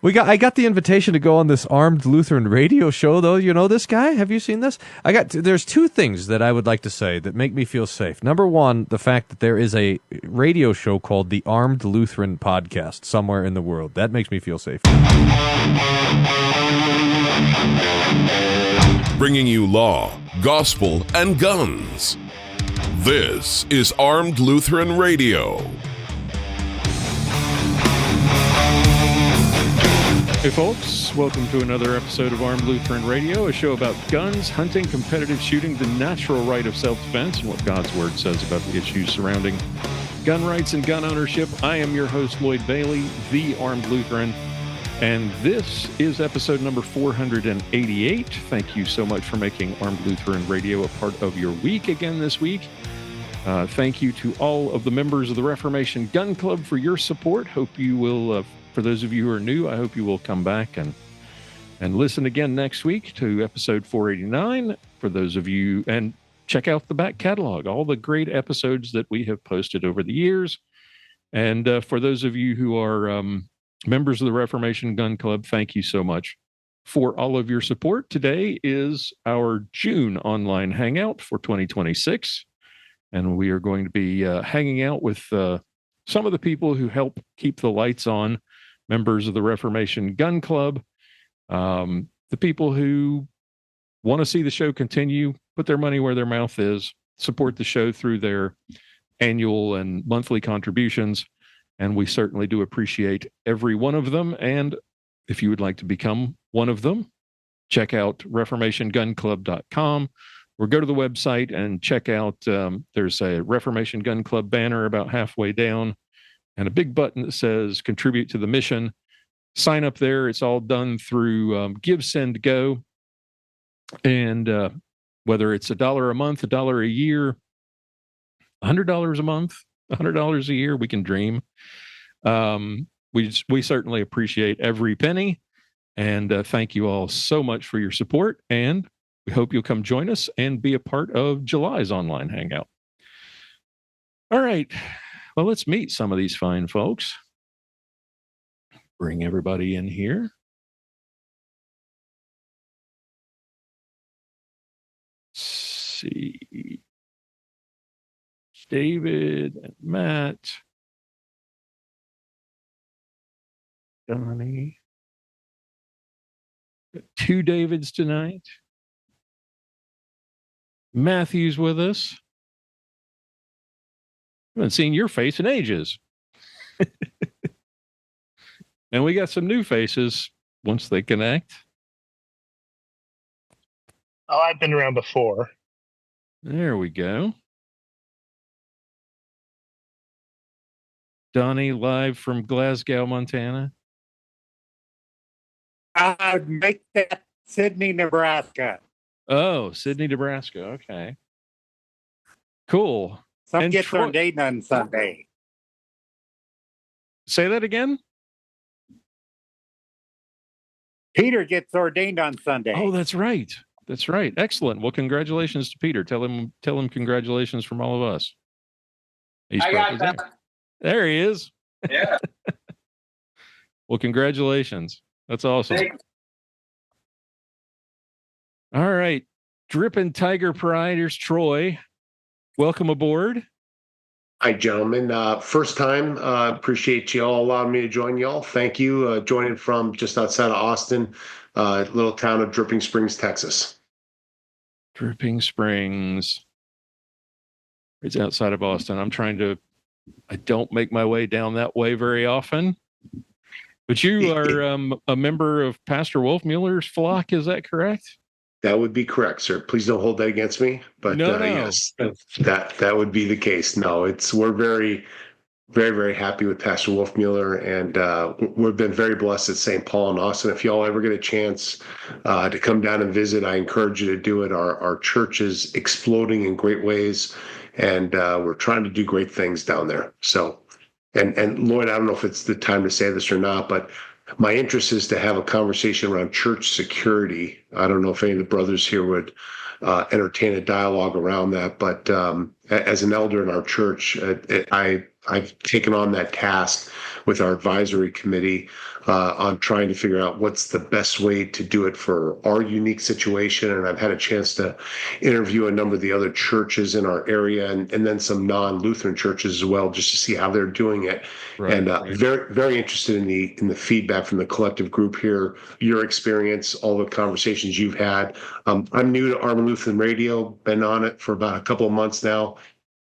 I got the invitation to go on this Armed Lutheran radio show, though. You know this guy? Have you seen this? There's two things that I would like to say that make me feel safe. Number one, the fact that there is a radio show called the Armed Lutheran Podcast somewhere in the world. That makes me feel safe. Bringing you law, gospel, and guns. This is Armed Lutheran Radio. Hey folks, welcome to another episode of Armed Lutheran Radio, a show about guns, hunting, competitive shooting, the natural right of self-defense, and what God's Word says about the issues surrounding gun rights and gun ownership. I am your host, Lloyd Bailey, the Armed Lutheran, and this is episode number 488. Thank you so much for making Armed Lutheran Radio a part of your week again this week. Thank you to all of the members of the Reformation Gun Club for your support. Hope you will... For those of you who are new, I hope you will come back and listen again next week to episode 489. For those of you, and check out the back catalog, all the great episodes that we have posted over the years. And for those of you who are members of the Reformation Gun Club, thank you so much for all of your support. Today is our June online hangout for 2026, and we are going to be hanging out with some of the people who help keep the lights on, members of the Reformation Gun Club, the people who want to see the show continue, put their money where their mouth is, support the show through their annual and monthly contributions. And we certainly do appreciate every one of them. And if you would like to become one of them, check out reformationgunclub.com or go to the website and check out, there's a Reformation Gun Club banner about halfway down, and a big button that says contribute to the mission. Sign up there. It's all done through Give, Send, Go. And whether it's $1 a month, $1 a year, $100 a month, $100 a year, we can dream. We certainly appreciate every penny. And thank you all so much for your support. And we hope you'll come join us and be a part of July's online hangout. All right. Well, let's meet some of these fine folks. Bring everybody in here. Let's see. David and Matt. Donnie. Got two Davids tonight. Matthew's with us. I haven't seen your face in ages. And we got some new faces once they connect. Oh, I've been around before. There we go. Donnie, live from Glasgow, Montana. I'd make that Sydney, Nebraska. Oh, Sydney, Nebraska. Okay. Cool. Some And gets Troy- ordained on Sunday. Say that again? Peter gets ordained on Sunday. Oh, that's right. That's right. Excellent. Well, congratulations to Peter. Tell him congratulations from all of us. He's I got probably that. there he is. Yeah. Well, congratulations. That's awesome. Thanks. All right. Drippin' Tiger Pride. Here's Troy. Welcome aboard. Hi, gentlemen. First time. Appreciate you all allowing me to join y'all. Thank you. Joining from just outside of Austin, little town of Dripping Springs, Texas. Dripping Springs. It's outside of Austin. I don't make my way down that way very often. But you are a member of Pastor Wolfmueller's flock, is that correct? That would be correct, sir. Please don't hold that against me. But No. yes, that would be the case. No, we're very, very, very happy with Pastor Wolfmueller, and we've been very blessed at St. Paul and Austin. If y'all ever get a chance to come down and visit, I encourage you to do it. Our church is exploding in great ways, and we're trying to do great things down there. So, and Lloyd, I don't know if it's the time to say this or not, but my interest is to have a conversation around church security. I don't know if any of the brothers here would entertain a dialogue around that, but as an elder in our church, I I've taken on that task with our advisory committee on trying to figure out what's the best way to do it for our unique situation. And I've had a chance to interview a number of the other churches in our area and then some non-Lutheran churches as well, just to see how they're doing it. Right, and right. very, very interested in the feedback from the collective group here, your experience, all the conversations you've had. I'm new to Arm Lutheran Radio, been on it for about a couple of months now.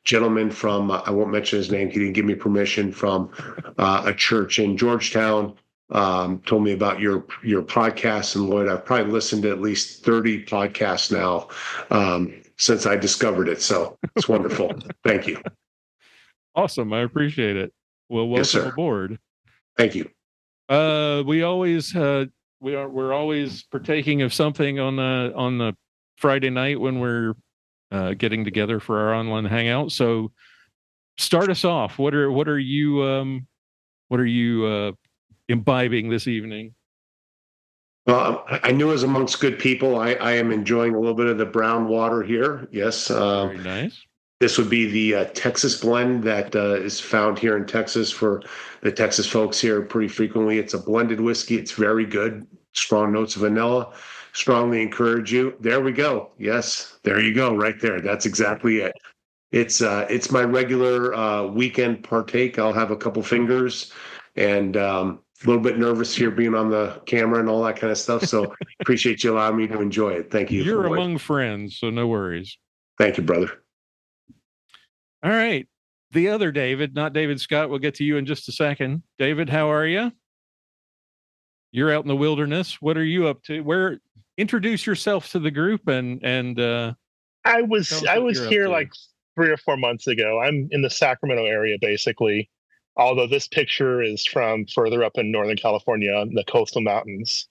Gentleman from, I won't mention his name, he didn't give me permission, from a church in Georgetown, told me about your podcast. And Lloyd, I've probably listened to at least 30 podcasts now since I discovered it. So it's wonderful. Thank you. Awesome. I appreciate it. Well, welcome Yes, sir. aboard. Thank you. We always we're always partaking of something on the Friday night when we're getting together for our online hangout. So start us off. What are you imbibing this evening? Well, I knew it was amongst good people. I am enjoying a little bit of the brown water here. Yes. Very nice. This would be the Texas blend that is found here in Texas for the Texas folks here pretty frequently. It's a blended whiskey. It's very good. Strong notes of vanilla. Strongly encourage you. There we go. Yes, there you go. Right there. That's exactly it. It's my regular weekend partake. I'll have a couple fingers and a little bit nervous here being on the camera and all that kind of stuff. So appreciate you allowing me to enjoy it. Thank you. You're among friends, so no worries. Thank you, brother. All right. The other David, not David Scott. We'll get to you in just a second. David, how are you? You're out in the wilderness. What are you up to? Introduce yourself to the group and I was here to. like 3 or 4 months ago. I'm in the Sacramento area, basically. Although this picture is from further up in Northern California, in the coastal mountains,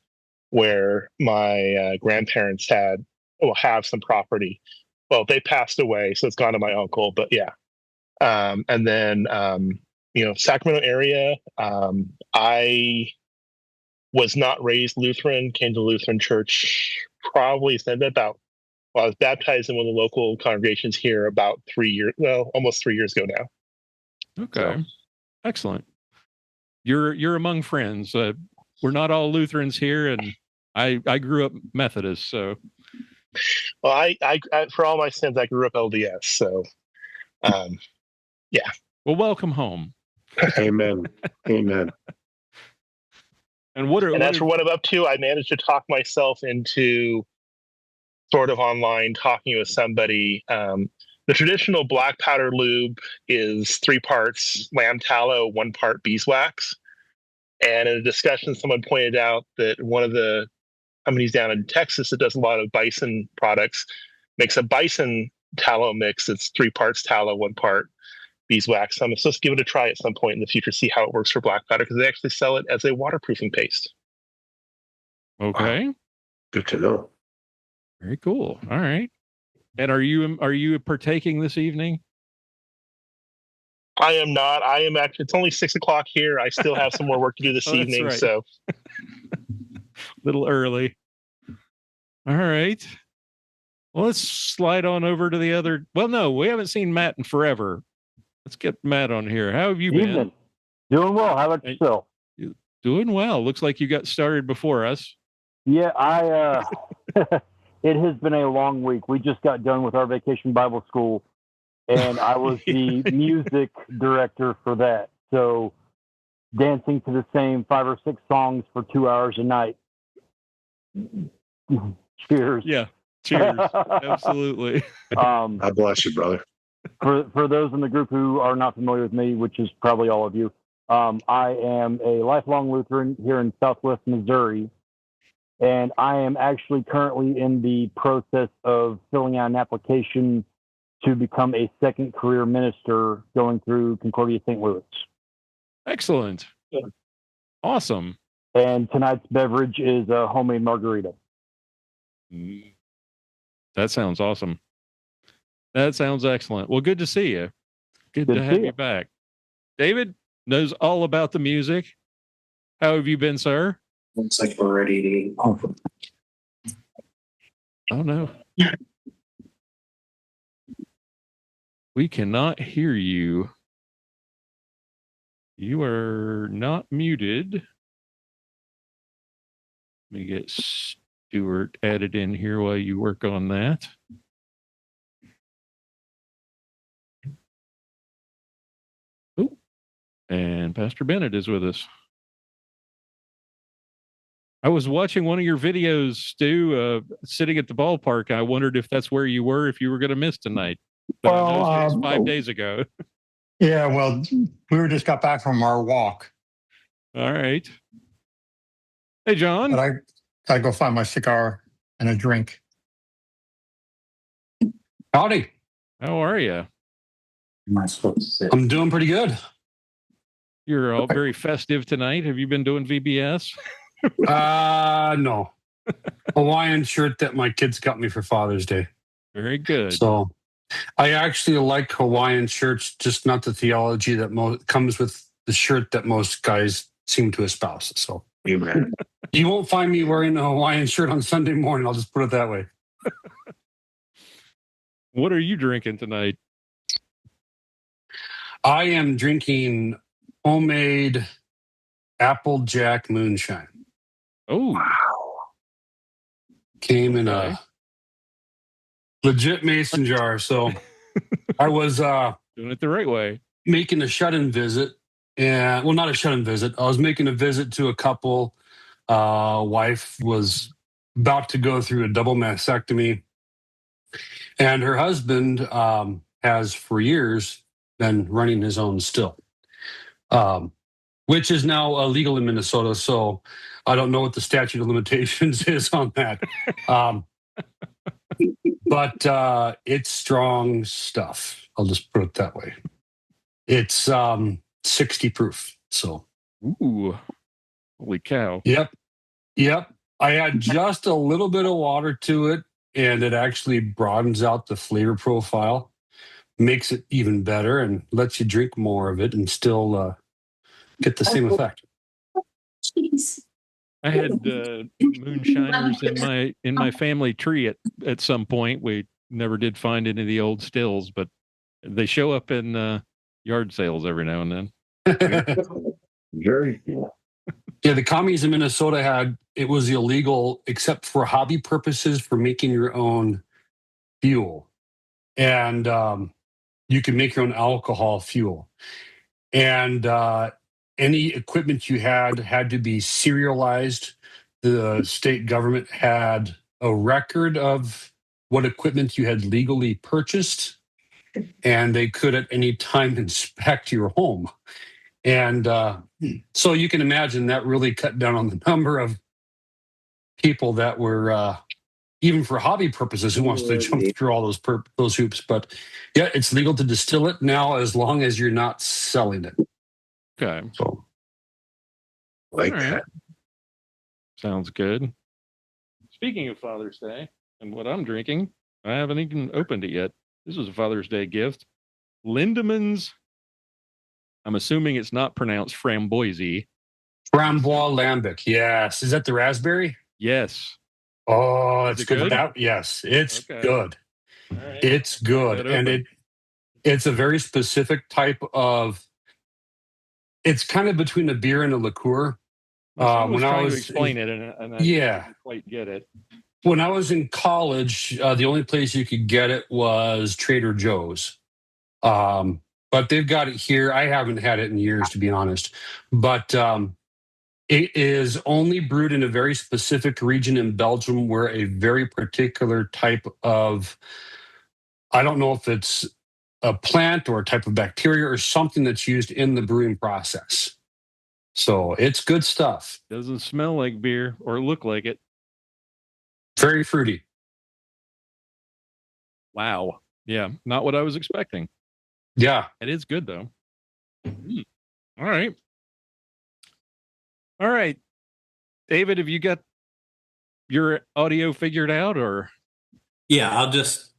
where my grandparents have some property. Well, they passed away, so it's gone to my uncle. But yeah, and then Sacramento area. I was not raised Lutheran. Came to Lutheran church probably I was baptized in one of the local congregations here about 3 years. Well, almost 3 years ago now. Okay, So. Excellent. You're among friends. We're not all Lutherans here, and I grew up Methodist, so. Well, I for all my sins, I grew up LDS. So, yeah. Well, welcome home. Amen. Amen. And as for what I'm up to, I managed to talk myself into sort of online talking with somebody. The traditional black powder lube is 3 parts lamb tallow, 1 part beeswax. And in a discussion, someone pointed out that one of the companies down in Texas that does a lot of bison products makes a bison tallow mix. It's 3 parts tallow, 1 part beeswax. I'm supposed to give it a try at some point in the future, see how it works for black powder, because they actually sell it as a waterproofing paste. Okay. Wow. Good to know. Very cool. All right. And are you partaking this evening? I am not. I am actually. It's only 6 o'clock here. I still have some more work to do this evening. Right. So, a little early. All right. Well, let's slide on over to the other. Well, no, we haven't seen Matt in forever. Let's get Matt on here. How have you been? Evening. Doing well. How about yourself? Doing well. Looks like you got started before us. Yeah, it has been a long week. We just got done with our Vacation Bible School, and I was the music director for that. So dancing to the same 5 or 6 songs for 2 hours a night. Cheers. Yeah. Cheers. Absolutely. God bless you, brother. For those in the group who are not familiar with me, which is probably all of you, I am a lifelong Lutheran here in Southwest Missouri, and I am actually currently in the process of filling out an application to become a second career minister going through Concordia St. Louis. Excellent. Yeah. Awesome. And tonight's beverage is a homemade margarita. That sounds awesome. That sounds excellent. Well, good to see you. Good to have you back. David knows all about the music. How have you been, sir? Looks like we're ready to eat. Oh, no. We cannot hear you. You are not muted. Let me get Stuart added in here while you work on that. Oh, and Pastor Bennett is with us. I was watching one of your videos, Stu, sitting at the ballpark. I wondered if that's where you were, if you were going to miss tonight. But I know it's 5 days ago. Yeah, well, we just got back from our walk. All right. Hey, John. But I gotta go find my cigar and a drink. Howdy. How are you? I'm doing pretty good. You're all very festive tonight. Have you been doing VBS? No. Hawaiian shirt that my kids got me for Father's Day. Very good. So I actually like Hawaiian shirts, just not the theology that comes with the shirt that most guys seem to espouse. So Amen. You won't find me wearing a Hawaiian shirt on Sunday morning. I'll just put it that way. What are you drinking tonight? I am drinking homemade Applejack moonshine. Oh, Wow. Came in okay. a legit mason jar. So I was Doing it the right way. making a shut-in visit. And well, not a shut-in visit. I was making a visit to a couple. Wife was about to go through a double mastectomy, and her husband has for years been running his own still, which is now illegal in Minnesota. So I don't know what the statute of limitations is on that. But it's strong stuff. I'll just put it that way. It's 60 proof. So, Ooh, holy cow. Yep. I add just a little bit of water to it, and it actually broadens out the flavor profile, makes it even better, and lets you drink more of it and still get the same effect. I had moonshiners in my family tree at some point. We never did find any of the old stills, but they show up in yard sales every now and then. Very cool. Yeah, the commies in Minnesota it was illegal except for hobby purposes for making your own fuel. And you can make your own alcohol fuel. And any equipment you had to be serialized. The state government had a record of what equipment you had legally purchased, and they could at any time inspect your home. And so you can imagine that really cut down on the number of people that were, even for hobby purposes, who wants to jump through all those hoops. But yeah, it's legal to distill it now as long as you're not selling it. Okay. So, Like All right. that. Sounds good. Speaking of Father's Day and what I'm drinking, I haven't even opened it yet. This was a Father's Day gift. Lindemann's, I'm assuming it's not pronounced framboise. Framboise lambic, yes. Is that the raspberry? Yes. Oh, Is it's it good. good? Yes, it's Okay. good. All right. It's good, That and open. it's a very specific type of. It's kind of between a beer and a liqueur. Someone was when I trying was to explain it, and I Yeah. didn't quite get it. When I was in college, the only place you could get it was Trader Joe's. But they've got it here. I haven't had it in years, to be honest. But it is only brewed in a very specific region in Belgium where a very particular type of, I don't know if it's a plant or a type of bacteria or something that's used in the brewing process. So it's good stuff. Doesn't smell like beer or look like it. Very fruity. Wow. Yeah, not what I was expecting. Yeah. It is good, though. All right. All right. David, have you got your audio figured out, or? Yeah, I'll just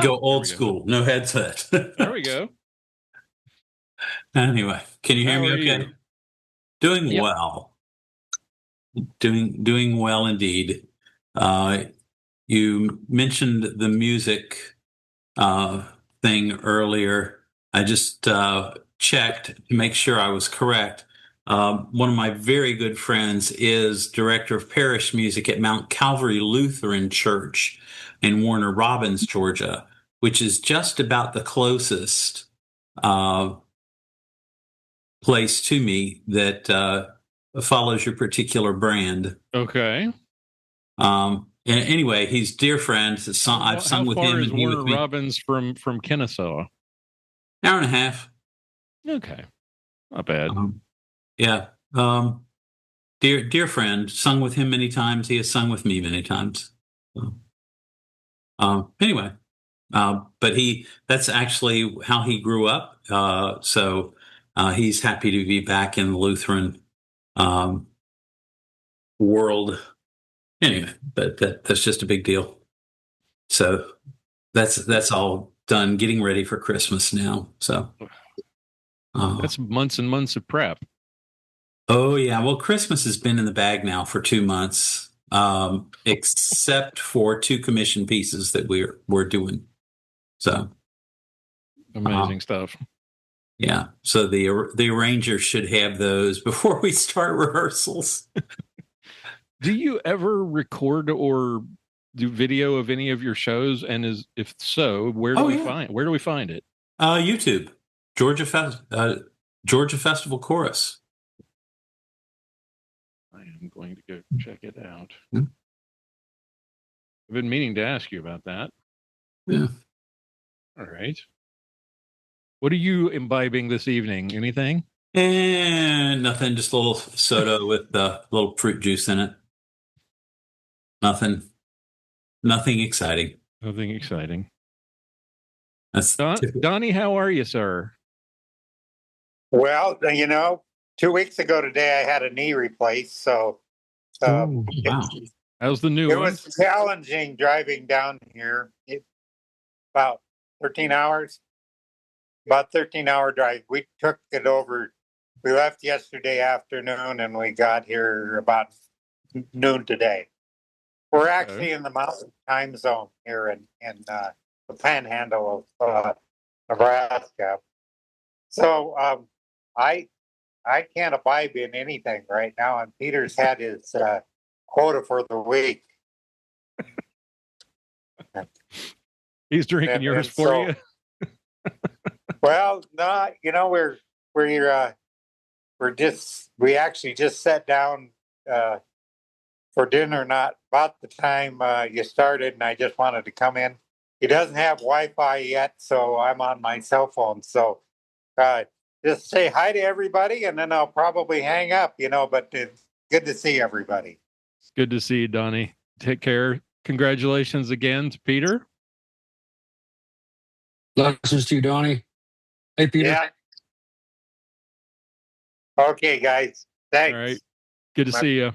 go old we go. school. No headset. There we go. Anyway, can you hear How me are okay? you? Doing Yep. well. Doing well indeed. You mentioned the music thing earlier. I just checked to make sure I was correct. One of my very good friends is director of parish music at Mount Calvary Lutheran Church in Warner Robins, Georgia, which is just about the closest place to me that follows your particular brand. Okay. And anyway, he's a dear friend. I've sung with him. How far is and he Warner with me. Robins from Kennesaw? Hour and a half. Okay, not bad. Yeah. Dear friend, sung with him many times. He has sung with me many times. Anyway, but that's actually how he grew up. So he's happy to be back in the Lutheran world. Anyway, but that's just a big deal. So that's all done, getting ready for Christmas now. So that's months and months of prep. Oh yeah, well, Christmas has been in the bag now for 2 months, except for 2 commission pieces that we're doing. So amazing stuff. Yeah, so the arranger should have those before we start rehearsals. Do you ever record or do video of any of your shows? And if so, where do we find it? YouTube, Georgia Festival Chorus. I am going to go check it out. I've been meaning to ask you about that. Yeah. All right. What are you imbibing this evening? Anything? And nothing, just a little soda with a little fruit juice in it. Nothing exciting. Nothing exciting. That's Donnie, how are you, sir? Well, 2 weeks ago today, I had a knee replaced. So wow. How's the new one? It one? was challenging driving down here. About 13 hours. About 13-hour drive. We took it over. We left yesterday afternoon and we got here about noon today. We're actually in the Mountain Time Zone here in the Panhandle of Nebraska. So I can't abide in anything right now. And Peter's had his quota for the week. He's drinking yours for you. Well, no, we actually just sat down for dinner, not about the time you started, and I just wanted to come in. He doesn't have Wi-Fi yet, so I'm on my cell phone. So just say hi to everybody, and then I'll probably hang up, but it's good to see everybody. It's good to see you, Donnie. Take care. Congratulations again to Peter. Blessings to you, Donnie. Hey, Peter. Yeah. Okay, guys. Thanks. All right. Good to see you.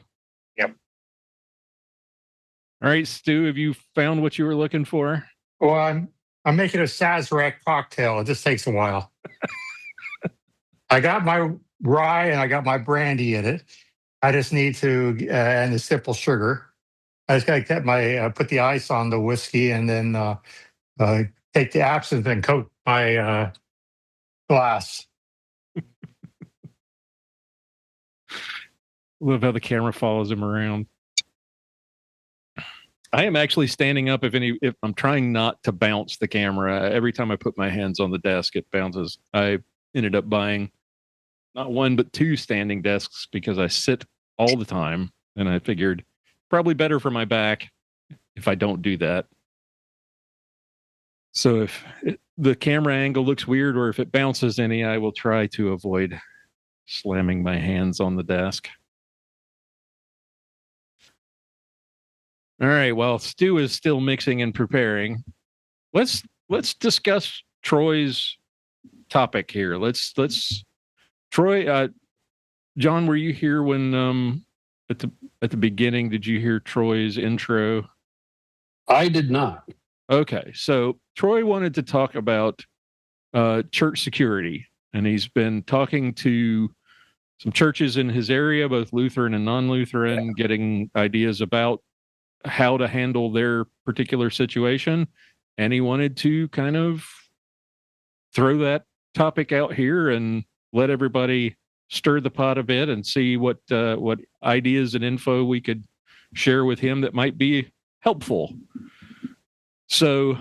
Yep. All right, Stu, have you found what you were looking for? Well, I'm making a Sazerac cocktail. It just takes a while. I got my rye and I got my brandy in it. I just need to, and the simple sugar. I just got to get put the ice on the whiskey and then take the absinthe and coat my glass. Love how the camera follows him around. I am actually standing up if I'm trying not to bounce the camera. Every time I put my hands on the desk, it bounces. I ended up buying not 1, but 2 standing desks because I sit all the time. And I figured probably better for my back if I don't do that. So if the camera angle looks weird or if it bounces any, I will try to avoid slamming my hands on the desk. All right. Well, Stu is still mixing and preparing. Let's discuss Troy's topic here. Troy, John, were you here when at the beginning? Did you hear Troy's intro? I did not. Okay, so Troy wanted to talk about church security, and he's been talking to some churches in his area, both Lutheran and non-Lutheran, getting ideas about how to handle their particular situation. And he wanted to kind of throw that topic out here and let everybody stir the pot a bit and see what ideas and info we could share with him that might be helpful. So,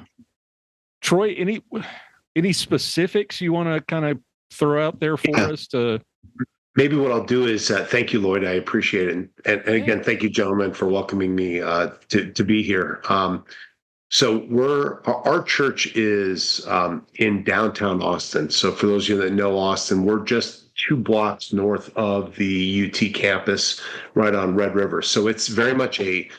Troy, any specifics you want to kind of throw out there for us to? Maybe what I'll do is thank you, Lloyd. I appreciate it, and again, thank you, gentlemen, for welcoming me to be here. So our church is in downtown Austin. So for those of you that know Austin, we're just 2 blocks north of the UT campus, right on Red River. So it's very much a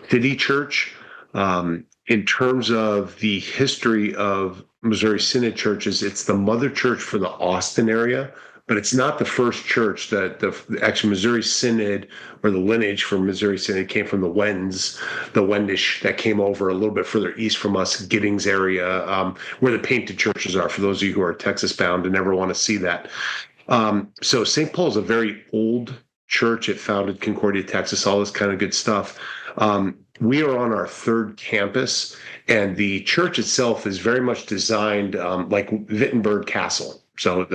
city church. In terms of the history of Missouri Synod churches, it's the mother church for the Austin area, but it's not the first church that actually Missouri Synod, or the lineage from Missouri Synod, came from the Wendish that came over a little bit further east from us, Giddings area, where the painted churches are, for those of you who are Texas bound and never want to see that. So St. Paul is a very old church. It founded Concordia, Texas, all this kind of good stuff. We are on our 3rd campus, and the church itself is very much designed like Wittenberg Castle. So,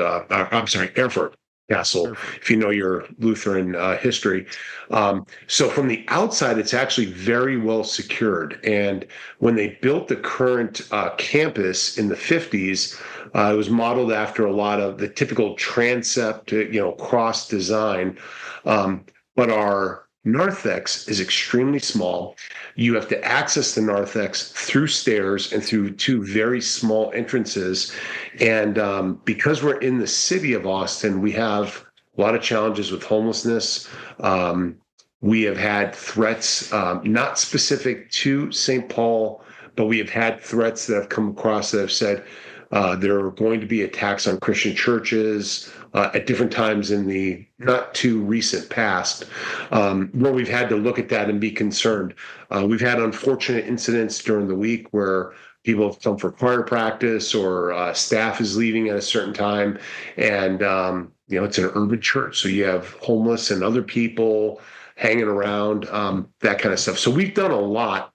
Erfurt Castle, if you know your Lutheran history. So from the outside, it's actually very well secured. And when they built the current campus in the 50s, it was modeled after a lot of the typical transept, cross design. But our narthex is extremely small. You have to access the narthex through stairs and through 2 very small entrances. And because we're in the city of Austin, we have a lot of challenges with homelessness. We have had threats, not specific to St. Paul, but we have had threats that have come across that have said there are going to be attacks on Christian churches at different times in the not too recent past, where we've had to look at that and be concerned. We've had unfortunate incidents during the week where people have come for choir practice, or staff is leaving at a certain time, and it's an urban church, so you have homeless and other people hanging around, that kind of stuff. So we've done a lot,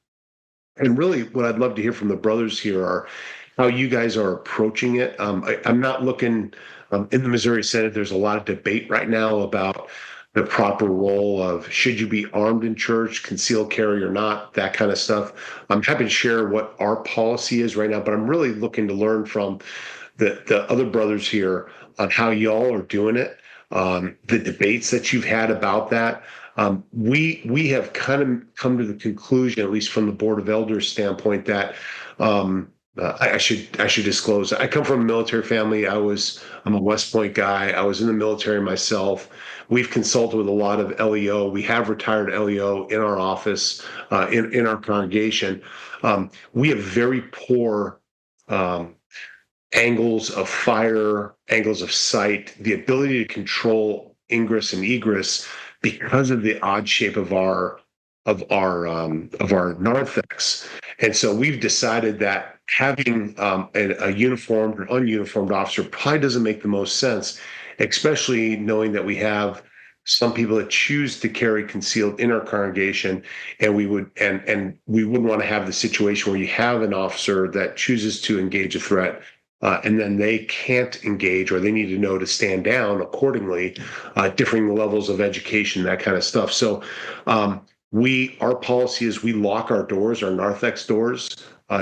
and really what I'd love to hear from the brothers here are how you guys are approaching it. I'm not looking in the Missouri Synod. There's a lot of debate right now about the proper role of should you be armed in church, concealed carry or not, that kind of stuff. I'm happy to share what our policy is right now, but I'm really looking to learn from the other brothers here on how y'all are doing it, the debates that you've had about that. We have kind of come to the conclusion, at least from the Board of Elders standpoint, that I should disclose. I come from a military family. I'm a West Point guy. I was in the military myself. We've consulted with a lot of LEO. We have retired LEO in our office, in our congregation. We have very poor angles of fire, angles of sight, the ability to control ingress and egress because of the odd shape of our narthex. And so we've decided that having a uniformed or ununiformed officer probably doesn't make the most sense, especially knowing that we have some people that choose to carry concealed in our congregation, and we wouldn't want to have the situation where you have an officer that chooses to engage a threat, and then they can't engage, or they need to know to stand down accordingly, differing levels of education, that kind of stuff. So our policy is we lock our doors, our narthex doors,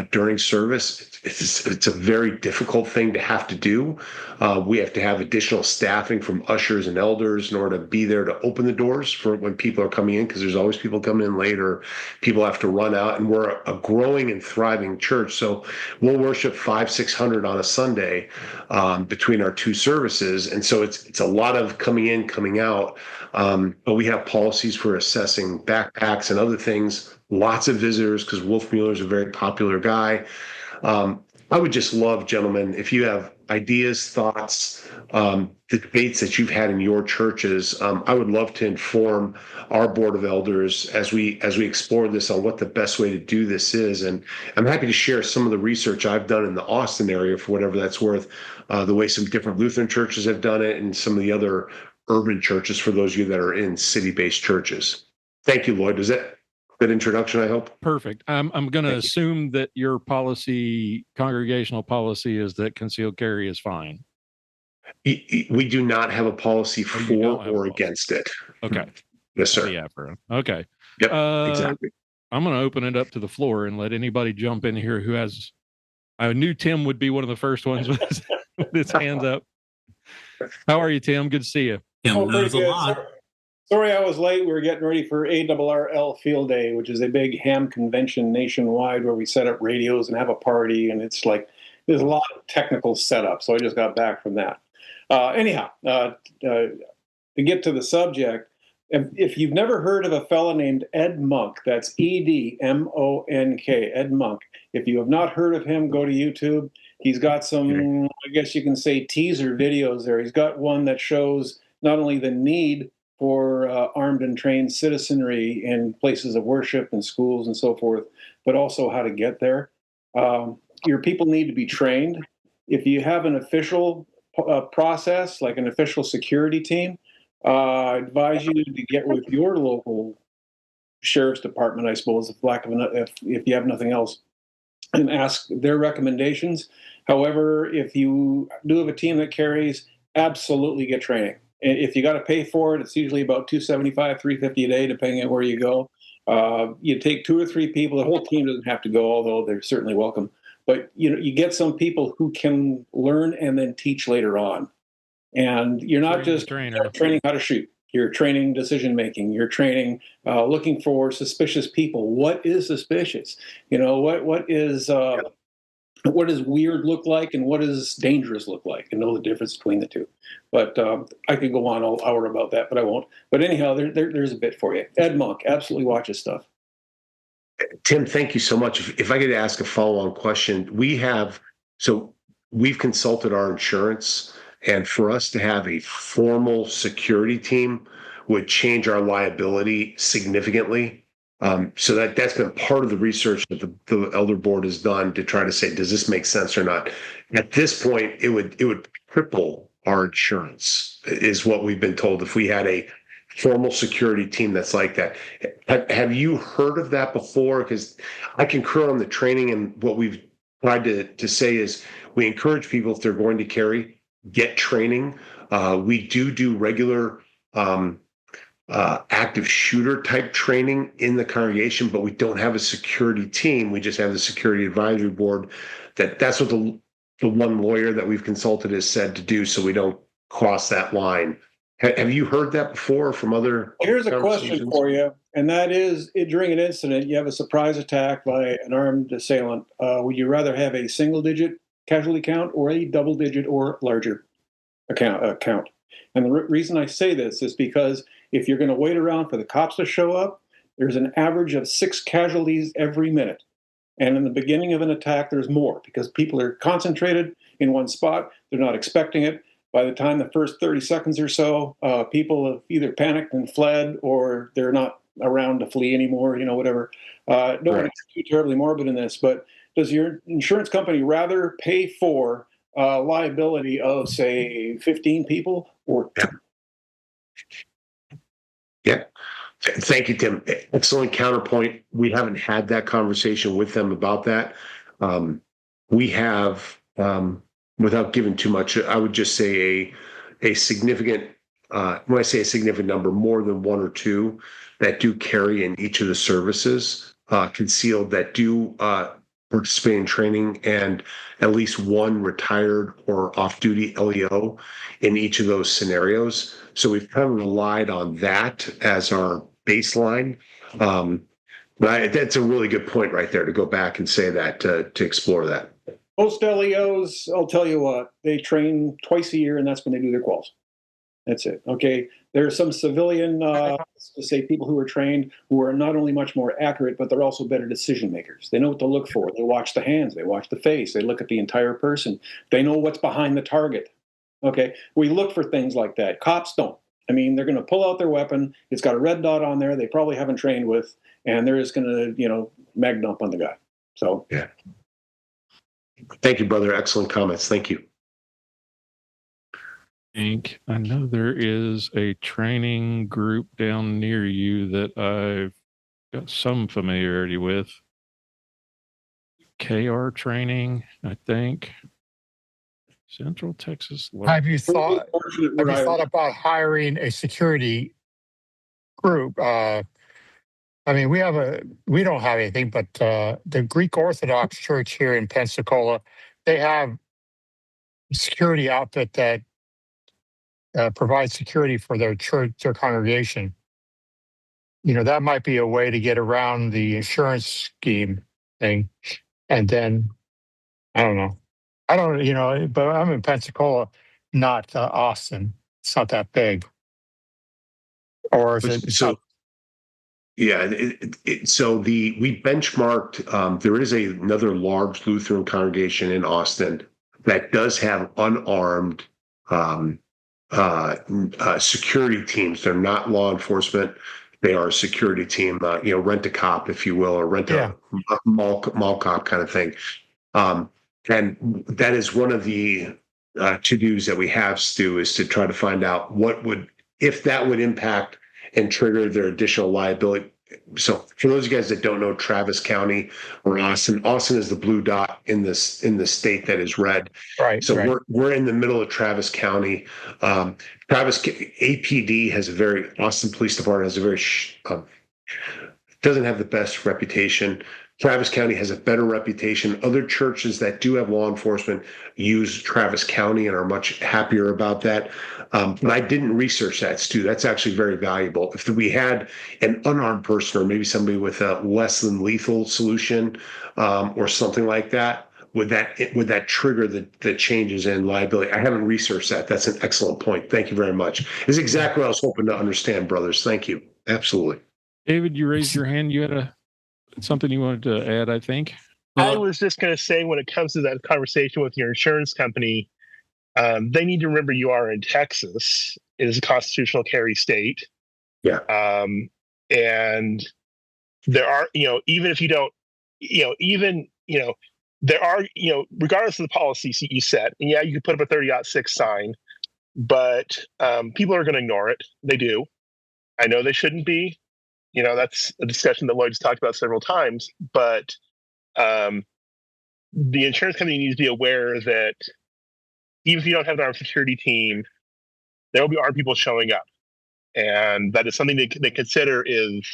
during service. It's a very difficult thing to have to do. We have to have additional staffing from ushers and elders in order to be there to open the doors for when people are coming in, because there's always people coming in late, or people have to run out. And we're a growing and thriving church, so we'll worship 500-600 on a Sunday between our 2 services, and so it's a lot of coming in, coming out. But we have policies for assessing backpacks and other things. Lots of visitors, because Wolf Mueller is a very popular guy. I would just love, gentlemen, if you have ideas, thoughts, the debates that you've had in your churches. I would love to inform our Board of Elders as we explore this on what the best way to do this is. And I'm happy to share some of the research I've done in the Austin area, for whatever that's worth, the way some different Lutheran churches have done it, and some of the other urban churches, for those of you that are in city-based churches. Thank you, Lloyd. Was that good introduction, I hope? Perfect. I'm going to assume that your policy, congregational policy, is that concealed carry is fine. We do not have a policy Oh, you for don't have a or policy. against it. Okay. Yes, sir. Yeah. Okay. Yep. Exactly. I'm going to open it up to the floor and let anybody jump in here who has. I knew Tim would be one of the first ones with his hands up. How are you, Tim? Good to see you. Tim Oh, pretty knows a good. lot. Sorry I was late. We were getting ready for ARRL Field Day, which is a big ham convention nationwide where we set up radios and have a party. And it's like, there's a lot of technical setup. So I just got back from that. Anyhow, to get to the subject, if you've never heard of a fella named Ed Monk, that's EDMONK, Ed Monk. If you have not heard of him, go to YouTube. He's got some, I guess you can say, teaser videos there. He's got one that shows not only the need for armed and trained citizenry in places of worship and schools and so forth, but also how to get there. Your people need to be trained. If you have an official process, like an official security team, I advise you to get with your local sheriff's department, I suppose, if you have nothing else, and ask their recommendations. However, if you do have a team that carries, absolutely get training. If you got to pay for it, it's usually about $275, $350 a day, depending on where you go. You take 2 or 3 people. The whole team doesn't have to go, although they're certainly welcome. But you get some people who can learn and then teach later on. And you're not just training how to shoot. You're training decision making. You're training looking for suspicious people. What is suspicious? What does weird look like, and what does dangerous look like, and know the difference between the two. But I could go on all hour about that, but I won't. But anyhow, there's a bit for you. Ed Monk, absolutely watch his stuff. Tim, thank you so much. If I could ask a follow-on question, we've consulted our insurance, and for us to have a formal security team would change our liability significantly. So that's been part of the research that the elder board has done to try to say, does this make sense or not? At this point, it would triple our insurance, is what we've been told, if we had a formal security team that's like that. Have you heard of that before? Because I concur on the training, and what we've tried to say is we encourage people, if they're going to carry, get training. We do regular active shooter type training in the congregation, but we don't have a security team. We just have the security advisory board. That's what the one lawyer that we've consulted has said to do, so we don't cross that line. Have you heard that before from other? Here's a question for you, and that is, during an incident, you have a surprise attack by an armed assailant. Would you rather have a single-digit casualty count or a double-digit or larger count? And the reason I say this is because if you're going to wait around for the cops to show up, there's an average of 6 casualties every minute. And in the beginning of an attack, there's more because people are concentrated in one spot. They're not expecting it. By the time the first 30 seconds or so, people have either panicked and fled, or they're not around to flee anymore, whatever. Don't want to get too terribly morbid in this, but does your insurance company rather pay for liability of, say, 15 people or 2? Yeah. Thank you, Tim. Excellent counterpoint. We haven't had that conversation with them about that. We have, without giving too much, I would just say a significant, when I say a significant number, more than 1 or 2 that do carry in each of the services, concealed, that do participate in training, and at least 1 retired or off-duty LEO in each of those scenarios. So we've kind of relied on that as our baseline. But that's a really good point right there, to go back and say that, to explore that. Most LEOs, I'll tell you what, they train twice a year, and that's when they do their quals. That's it. Okay. There are some civilian, people who are trained who are not only much more accurate, but they're also better decision makers. They know what to look for. They watch the hands. They watch the face. They look at the entire person. They know what's behind the target. Okay. We look for things like that. Cops don't. I mean, they're going to pull out their weapon. It's got a red dot on there they probably haven't trained with, and they're just going to, mag dump on the guy. So, yeah. Thank you, brother. Excellent comments. Thank you. I know there is a training group down near you that I've got some familiarity with. KR training, I think. Central Texas. Have you Totally thought? fortunate Have where you I thought about hiring a security group? I mean, we don't have anything, but the Greek Orthodox Church here in Pensacola, they have a security outfit that provides security for their church, their congregation. That might be a way to get around the insurance scheme thing. And then I don't know. I don't, but I'm in Pensacola, not Austin. It's not that big. Or is it? It's So not, yeah, we benchmarked. There is another large Lutheran congregation in Austin that does have unarmed security teams. They're not law enforcement. They are a security team. Rent a cop, if you will, or rent yeah. a mall cop kind of thing. And that is one of the to-dos that we have, Stu, is to try to find out if that would impact and trigger their additional liability. So for those of you guys that don't know Travis County or Austin is the blue dot in the state that is red. Right. So right. we're in the middle of Travis County. Travis APD has Austin Police Department has a very doesn't have the best reputation. Travis County has a better reputation. Other churches that do have law enforcement use Travis County and are much happier about that. But I didn't research that, Stu. That's actually very valuable. If we had an unarmed person or maybe somebody with a less than lethal solution or something like that, would that trigger the changes in liability? I haven't researched that. That's an excellent point. Thank you very much. It's exactly what I was hoping to understand, brothers. Thank you. Absolutely. David, you raised your hand. You had something you wanted to add, I think. I was just going to say, when it comes to that conversation with your insurance company, they need to remember you are in Texas. It is a constitutional carry state. Yeah. And there are, even if you don't, there are, regardless of the policy you set, and yeah, you can put up a 30-06 sign, but people are going to ignore it. They do. I know they shouldn't be. That's a discussion that Lloyd's talked about several times, but the insurance company needs to be aware that even if you don't have an armed security team, there will be armed people showing up. And that is something they consider is,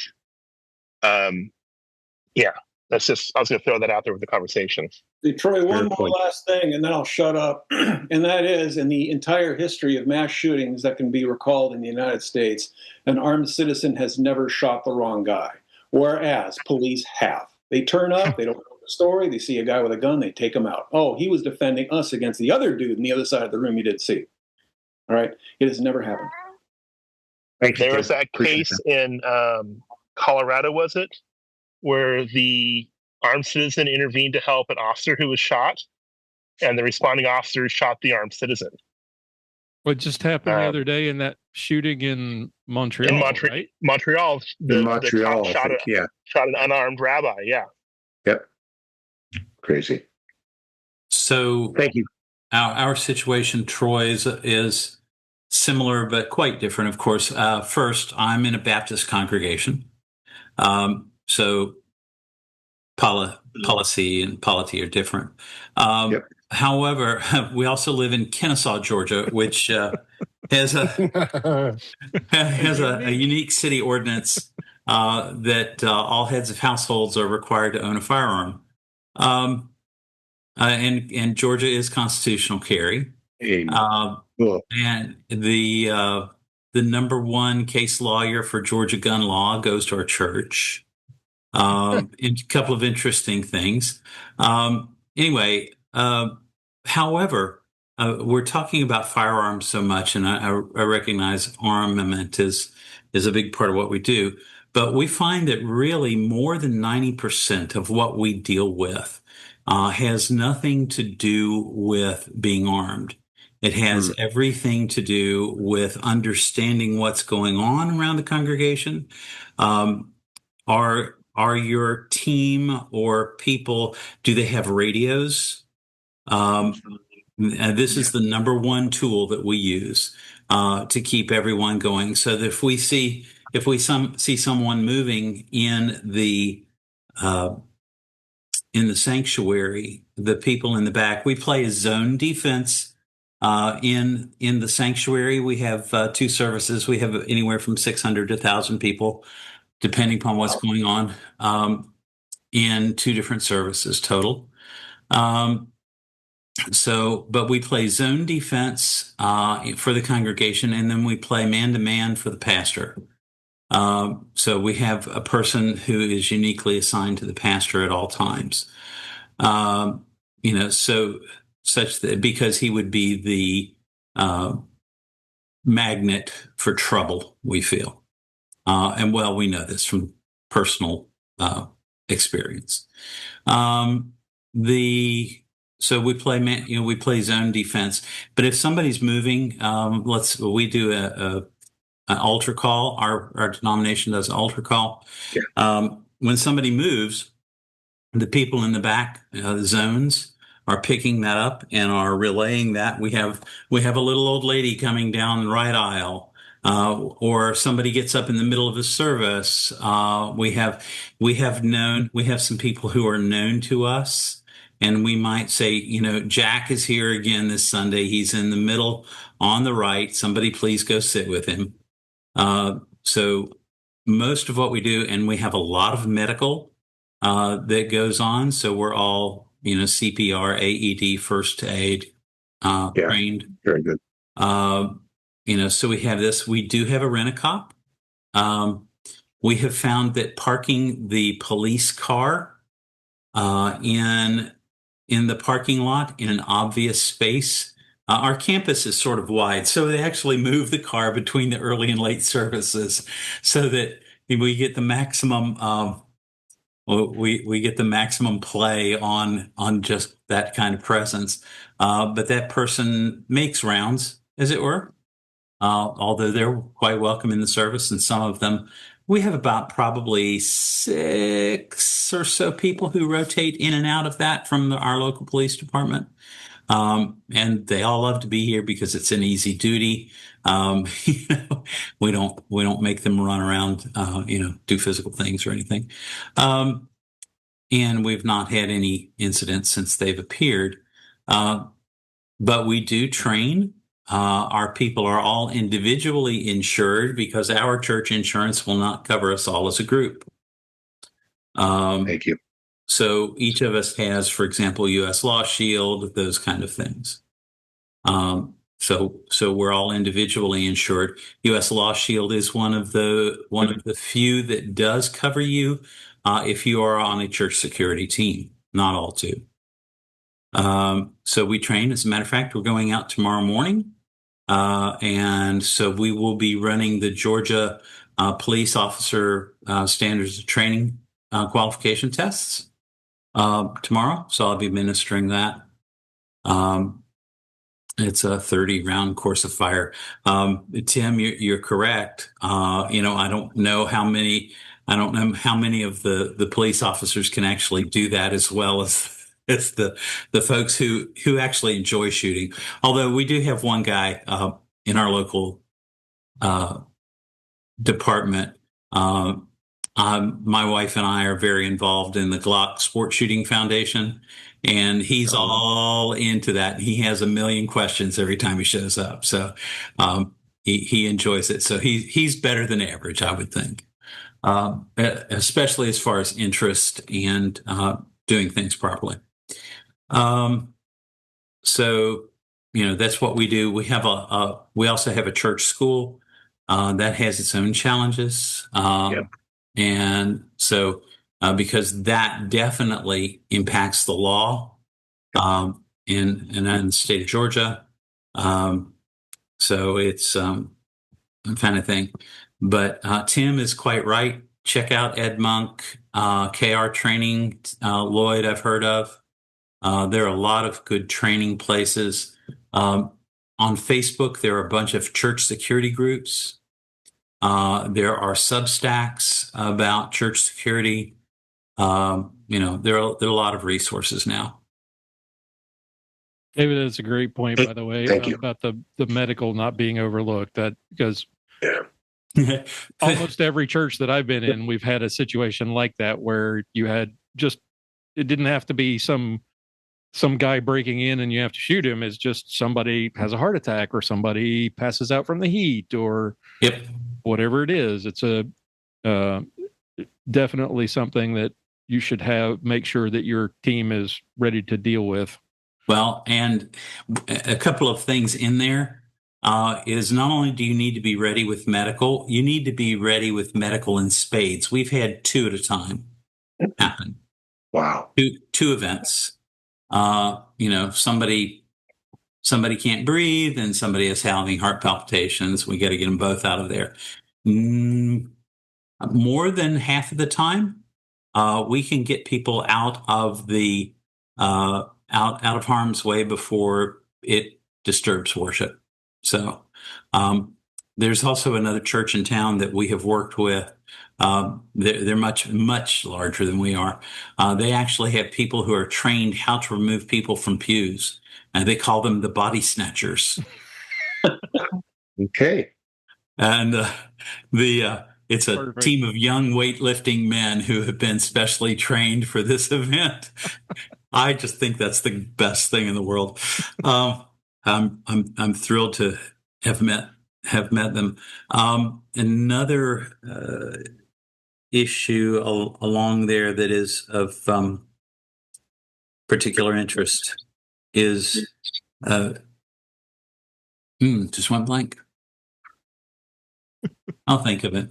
that's just, I was going to throw that out there with the conversation. Hey, Troy, one more last thing, and then I'll shut up. And that is, in the entire history of mass shootings that can be recalled in the United States, an armed citizen has never shot the wrong guy, whereas police have. They turn up, they don't know the story, they see a guy with a gun, they take him out. Oh, he was defending us against the other dude in the other side of the room you didn't see. All right? It has never happened. There was that case in Colorado, was it, where the armed citizen intervened to help an officer who was shot, and the responding officer shot the armed citizen. What just happened the other day in that shooting in Montreal? Right? Montreal. The cop shot an unarmed rabbi. Yeah. Yep. Crazy. So thank you. Our situation, Troy, is similar but quite different. Of course, first, I'm in a Baptist congregation, so policy and polity are different. However, we also live in Kennesaw, Georgia, which has a unique city ordinance that all heads of households are required to own a firearm. And Georgia is constitutional carry. And the number one case lawyer for Georgia gun law goes to our church. A couple of interesting things. However, we're talking about firearms so much, and I recognize armament is a big part of what we do. But we find that really more than 90% of what we deal with has nothing to do with being armed. It has everything to do with understanding what's going on around the congregation. Are your team or people, do they have radios? And this is the number one tool that we use to keep everyone going. So that if we see someone moving in the sanctuary, the people in the back, we play a zone defense In the sanctuary, we have 2 services. We have anywhere from 600 to 1,000 people, depending upon what's going on, in 2 different services total. But we play zone defense for the congregation, and then we play man-to-man for the pastor. So we have a person who is uniquely assigned to the pastor at all times. So such that because he would be the magnet for trouble, we feel. And we know this from personal experience. So we play, we play zone defense. But if somebody's moving, we do an altar call. Our denomination does an altar call. Yeah. When somebody moves, the people in the back zones are picking that up and are relaying that. We have a little old lady coming down the right aisle, or somebody gets up in the middle of a service. We have some people who are known to us, and we might say, Jack is here again this Sunday. He's in the middle on the right. Somebody please go sit with him. So most of what we do, and we have a lot of medical that goes on. So we're all, CPR, AED, first aid trained. Very good. So we have this. We do have a rent-a-cop. We have found that parking the police car in the parking lot in an obvious space. Our campus is sort of wide, so they actually move the car between the early and late services so that we get the maximum. We get the maximum play on just that kind of presence. But that person makes rounds, as it were, although they're quite welcome in the service. And some of them, we have about probably 6 or so people who rotate in and out of that from our local police department. And they all love to be here because it's an easy duty. We don't make them run around, do physical things or anything. And we've not had any incidents since they've appeared. But we do train. Our people are all individually insured because our church insurance will not cover us all as a group. Thank you. So each of us has, for example, U.S. Law Shield, those kind of things. So we're all individually insured. U.S. Law Shield is one of the few that does cover you if you are on a church security team. Not all do. So we train. As a matter of fact, we're going out tomorrow morning, and so we will be running the Georgia police officer standards of training qualification tests tomorrow. So I'll be administering that. It's a 30-round course of fire. Tim, you're correct. I don't know how many of the police officers can actually do that as well as the folks who actually enjoy shooting. Although we do have one guy in our local department. My wife and I are very involved in the Glock Sport Shooting Foundation, and he's all into that. He has a million questions every time he shows up. So he enjoys it. So he's better than average, I would think, especially as far as interest and doing things properly. So that's what we do. We have we also have a church school that has its own challenges. Yep. And so, because that definitely impacts the law in the state of Georgia. So it's kind of thing. But Tim is quite right. Check out Ed Monk, KR Training, Lloyd, I've heard of. There are a lot of good training places. On Facebook, there are a bunch of church security groups. There are Substacks about church security. There are a lot of resources now. David, that's a great point, by the way, about the medical not being overlooked. Because almost every church that I've been in, we've had a situation like that where you had it didn't have to be some some guy breaking in and you have to shoot him is just somebody has a heart attack or somebody passes out from the heat or whatever it is. It's a definitely something that you should make sure that your team is ready to deal with. Well, and a couple of things in there is not only do you need to be ready with medical, you need to be ready with medical in spades. We've had 2 at a time happen. Wow. Two events. Somebody can't breathe and somebody is having heart palpitations. We got to get them both out of there. More than half of the time, we can get people out of the out of harm's way before it disturbs worship. So there's also another church in town that we have worked with. They're much larger than we are. They actually have people who are trained how to remove people from pews, and they call them the body snatchers. Okay. And it's a Perfect. Team of young weightlifting men who have been specially trained for this event. I just think that's the best thing in the world. I'm thrilled to have met them. Another issue along there that is of particular interest is just went blank. I'll think of it.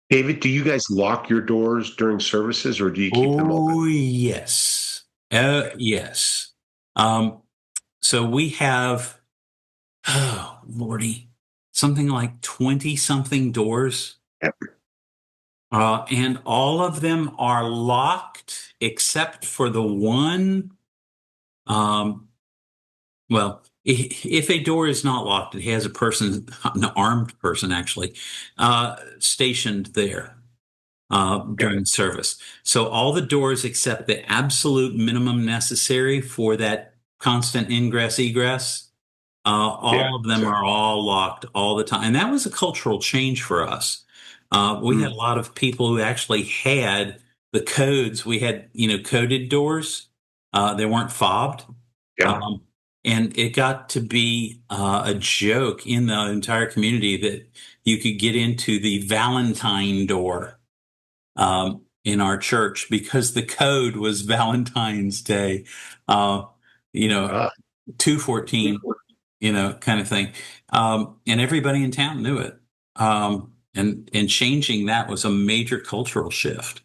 David, do you guys lock your doors during services, or do you keep them open? Oh, yes. Yes. So we have, oh, Lordy, something like 20-something doors. Yep. And all of them are locked except for the one. Well, if a door is not locked, it has an armed person actually, stationed there during service. So all the doors except the absolute minimum necessary for that constant ingress, egress, all of them are all locked all the time. And that was a cultural change for us. We had a lot of people who actually had the codes. We had, coded doors. They weren't fobbed. Yeah. And it got to be a joke in the entire community that you could get into the Valentine door in our church because the code was Valentine's Day, 214, kind of thing. And everybody in town knew it. And changing that was a major cultural shift.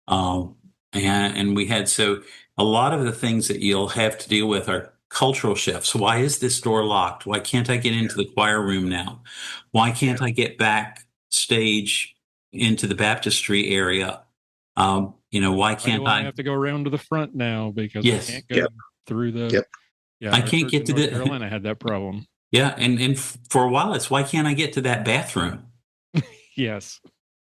And we had, so a lot of the things that you'll have to deal with are cultural shifts. Why is this door locked? Why can't I get into the choir room now? Why can't I get backstage into the baptistry area? Why can't I have to go around to the front now because I can't go through the. Yep. Yeah, I can't get to North Carolina had that problem. Yeah, and for a while it's why can't I get to that bathroom? Yes.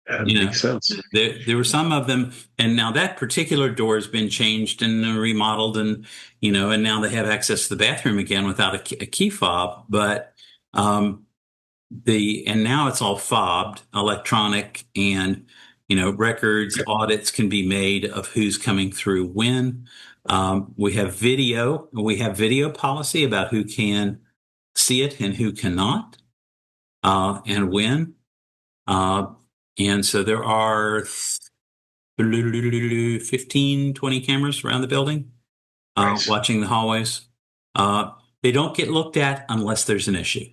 That makes sense. There were some of them, and now that particular door has been changed and remodeled, and and now they have access to the bathroom again without a key fob. But and now it's all fobbed, electronic, and records, audits can be made of who's coming through when. We have video. We have video policy about who can see it and who cannot, and when. And so there are 15, 20 cameras around the building, watching the hallways. They don't get looked at unless there's an issue.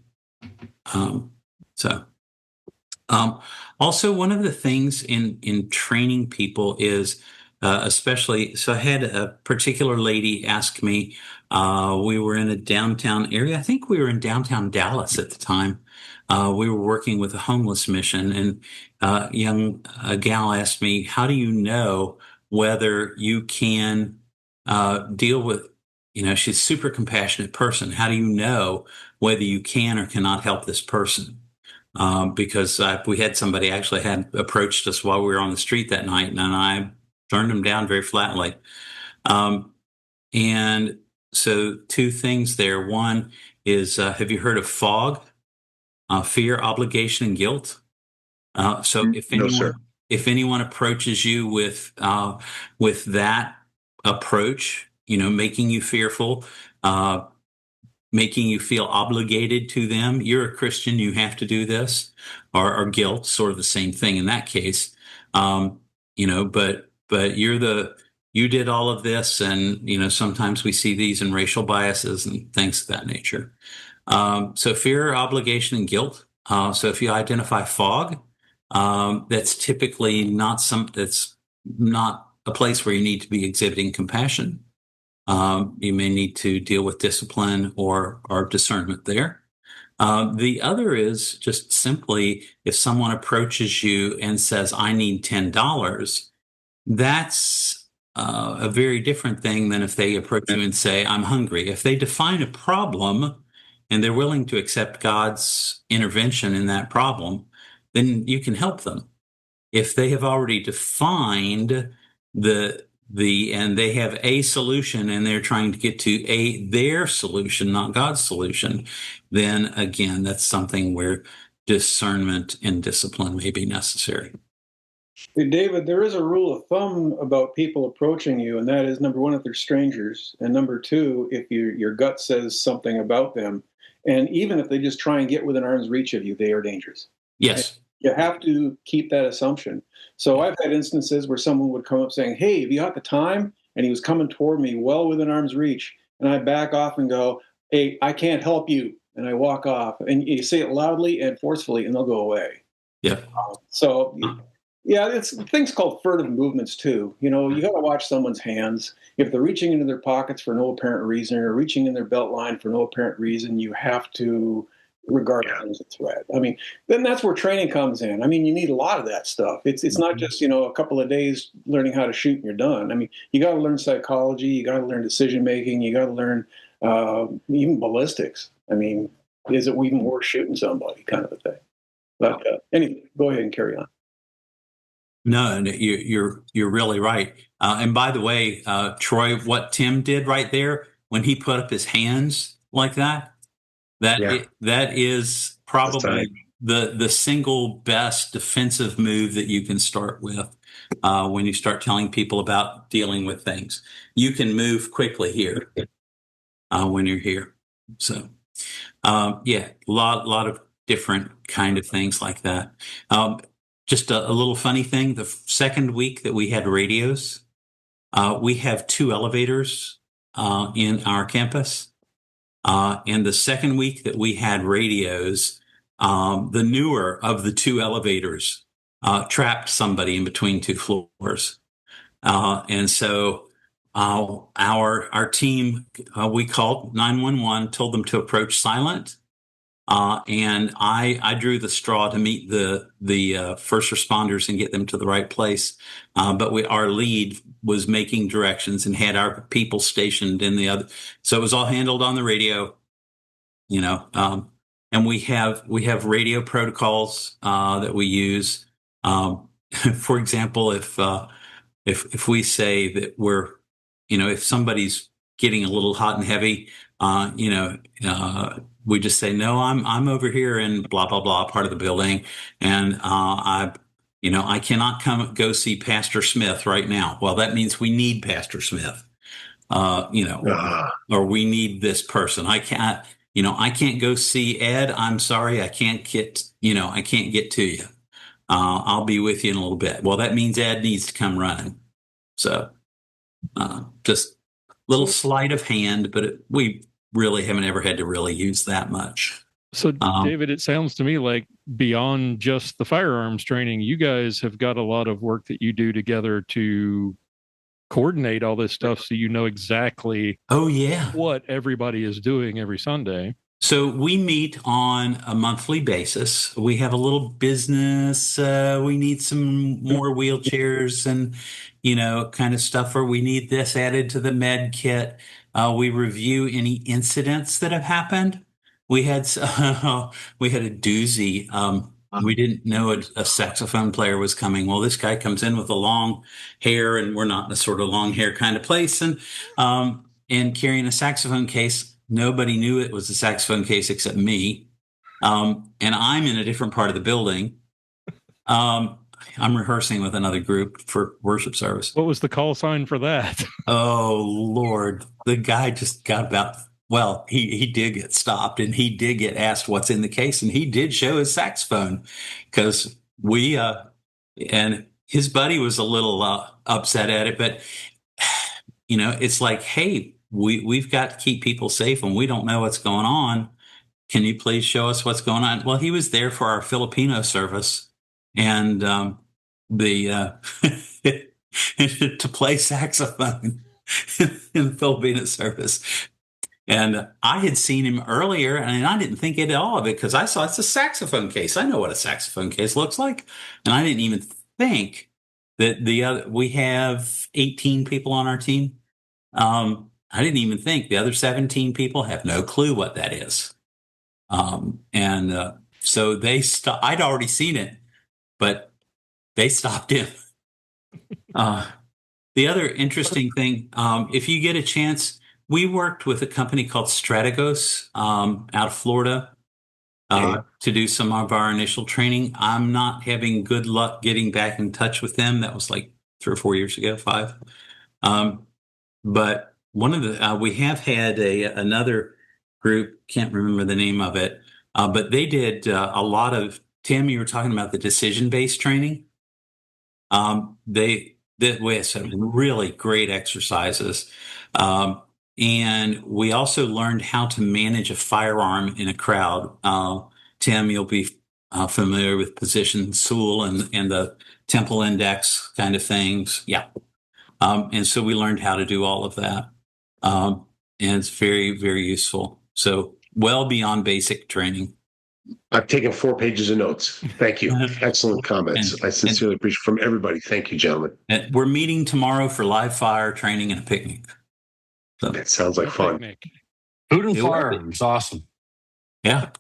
Also, one of the things in training people is, especially, so I had a particular lady ask me, we were in a downtown area. I think we were in downtown Dallas at the time. We were working with a homeless mission, and a gal asked me, how do you know whether you can deal with, she's a super compassionate person. How do you know whether you can or cannot help this person? Because we had somebody actually had approached us while we were on the street that night, and I turned them down very flatly. And so 2 things there. One is, have you heard of FOG? Fear, obligation, and guilt. So if anyone approaches you with that approach, making you fearful, making you feel obligated to them. You're a Christian, you have to do this, or guilt, sort of the same thing in that case. But you did all of this, and sometimes we see these in racial biases and things of that nature. So fear, obligation, and guilt. So if you identify fog, that's typically that's not a place where you need to be exhibiting compassion. You may need to deal with discipline or discernment there. The other is just simply if someone approaches you and says, I need $10, that's a very different thing than if they approach you and say, I'm hungry. If they define a problem and they're willing to accept God's intervention in that problem, then you can help them. If they have already defined and they have a solution and they're trying to get to their solution, not God's solution, then again, that's something where discernment and discipline may be necessary. Hey, David, there is a rule of thumb about people approaching you, and that is, number one, if they're strangers, and number two, if your gut says something about them, and even if they just try and get within arm's reach of you, they are dangerous. Yes. You have to keep that assumption. So I've had instances where someone would come up saying, hey, have you got the time? And he was coming toward me well within arm's reach. And I back off and go, hey, I can't help you. And I walk off. And you say it loudly and forcefully, and they'll go away. Yeah. Yeah, it's things called furtive movements, too. You got to watch someone's hands. If they're reaching into their pockets for no apparent reason or reaching in their belt line for no apparent reason, you have to regard them as a threat. I mean, then that's where training comes in. I mean, you need a lot of that stuff. It's not just, a couple of days learning how to shoot and you're done. I mean, you got to learn psychology. You got to learn decision-making. You got to learn even ballistics. I mean, is it even worth shooting somebody kind of a thing? But anyway, go ahead and carry on. No, you're really right. And by the way, Troy, what Tim did right there when he put up his hands like that, that is probably the single best defensive move that you can start with when you start telling people about dealing with things. You can move quickly here when you're here. So, a lot of different kind of things like that. Just a little funny thing. The second week that we had radios, we have 2 elevators in our campus. And the second week that we had radios, the newer of the 2 elevators trapped somebody in between 2 floors. And so our team, we called 911, told them to approach silent. And I drew the straw to meet the first responders and get them to the right place. But our lead was making directions and had our people stationed in the other. So it was all handled on the radio, and we have radio protocols that we use. For example, if we say that we're, if somebody's getting a little hot and heavy, we just say, no, I'm over here in blah, blah, blah part of the building. And I cannot go see Pastor Smith right now. Well, that means we need Pastor Smith, or we need this person. I can't go see Ed. I'm sorry. I can't get to you. I'll be with you in a little bit. Well, that means Ed needs to come running. So just little sleight of hand, but we really haven't ever had to really use that much. So, David, it sounds to me like beyond just the firearms training, you guys have got a lot of work that you do together to coordinate all this stuff so you know exactly what everybody is doing every Sunday. So we meet on a monthly basis. We have a little business. We need some more wheelchairs and, kind of stuff, or we need this added to the med kit. We review any incidents that have happened. We had a doozy. We didn't know a saxophone player was coming. Well, this guy comes in with a long hair, and we're not in a sort of long hair kind of place, and carrying a saxophone case. Nobody knew it was a saxophone case except me, and I'm in a different part of the building. I'm rehearsing with another group for worship service. What was the call sign for that? Oh, Lord. The guy just got about, well, he did get stopped and he did get asked what's in the case. And he did show his saxophone because and his buddy was a little upset at it. But, it's like, hey, we've got to keep people safe and we don't know what's going on. Can you please show us what's going on? Well, he was there for our Filipino service and to play saxophone in the Filipino service. And I had seen him earlier and I didn't think at all of it because I saw it's a saxophone case. I know what a saxophone case looks like. And I didn't even think that we have 18 people on our team. I didn't even think the other 17 people have no clue what that is. So they I'd already seen it, but they stopped him. The other interesting thing, if you get a chance, we worked with a company called Strategos out of Florida to do some of our initial training. I'm not having good luck getting back in touch with them. That was like 3 or 4 years ago, 5. But one of the we have had another group, can't remember the name of it, but they did a lot of, Tim, you were talking about the decision-based training. They did with some really great exercises. And we also learned how to manage a firearm in a crowd. Tim, you'll be familiar with position Sewell and the temple index kind of things. Yeah. And so we learned how to do all of that. And it's very, very useful. So well beyond basic training. I've taken 4 pages of notes. Thank you. Excellent comments. I sincerely appreciate from everybody. Thank you, gentlemen. And we're meeting tomorrow for live fire training and a picnic. So, that sounds like fun. Food and fire is awesome. Yeah.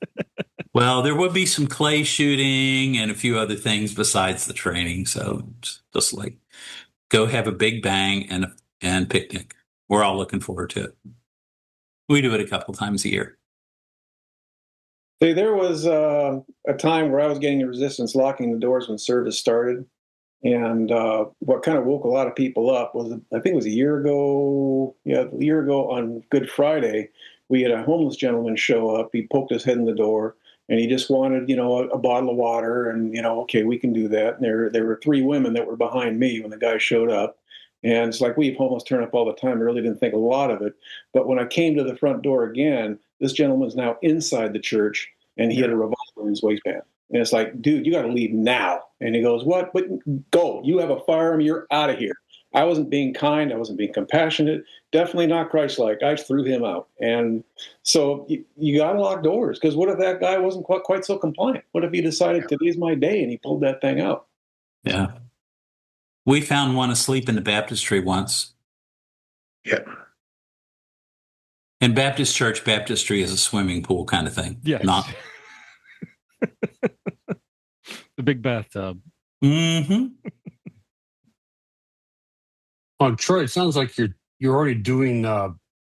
Well, there will be some clay shooting and a few other things besides the training. So just like go have a big bang and picnic. We're all looking forward to it. We do it a couple times a year. See, there was a time where I was getting a resistance locking the doors when service started. And what kind of woke a lot of people up was, I think it was a year ago on Good Friday, we had a homeless gentleman show up. He poked his head in the door and he just wanted, a bottle of water and, okay, we can do that. And there were 3 women that were behind me when the guy showed up. And it's like, we have homeless turn up all the time. I really didn't think a lot of it. But when I came to the front door again, this gentleman's now inside the church and he had a revolver in his waistband. And it's like, dude, you got to leave now. And he goes, what? But go. You have a firearm. You're out of here. I wasn't being kind. I wasn't being compassionate. Definitely not Christ-like. I threw him out. And so you got to lock doors because what if that guy wasn't quite so compliant? What if he decided today's my day and he pulled that thing out? Yeah. We found one asleep in the baptistry once. Yeah. In Baptist church, baptistry is a swimming pool kind of thing. Yeah. Not the big bathtub. Mm-hmm. Troy, it sounds like you're already doing a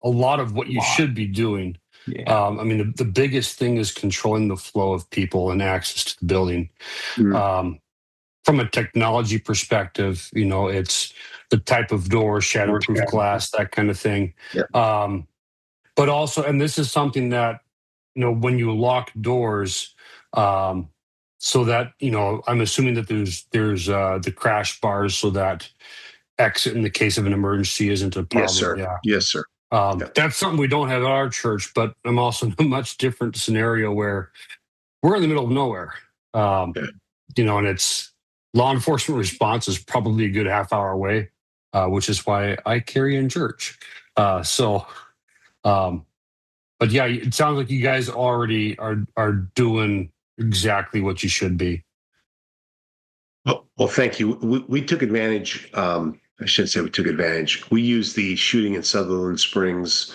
lot of what you should be doing. Yeah. The biggest thing is controlling the flow of people and access to the building. Mm. From a technology perspective, it's the type of door, shatterproof glass, that kind of thing. Yeah. But also, and this is something that, when you lock doors, so that, I'm assuming that there's the crash bars so that exit in the case of an emergency isn't a problem. Yes, sir. Yeah. Yes, sir. That's something we don't have at our church, but I'm also in a much different scenario where we're in the middle of nowhere. And it's law enforcement response is probably a good half hour away, which is why I carry in church. But yeah, it sounds like you guys already are doing exactly what you should be. Well, thank you. We took advantage. I shouldn't say we took advantage. We used the shooting in Sutherland Springs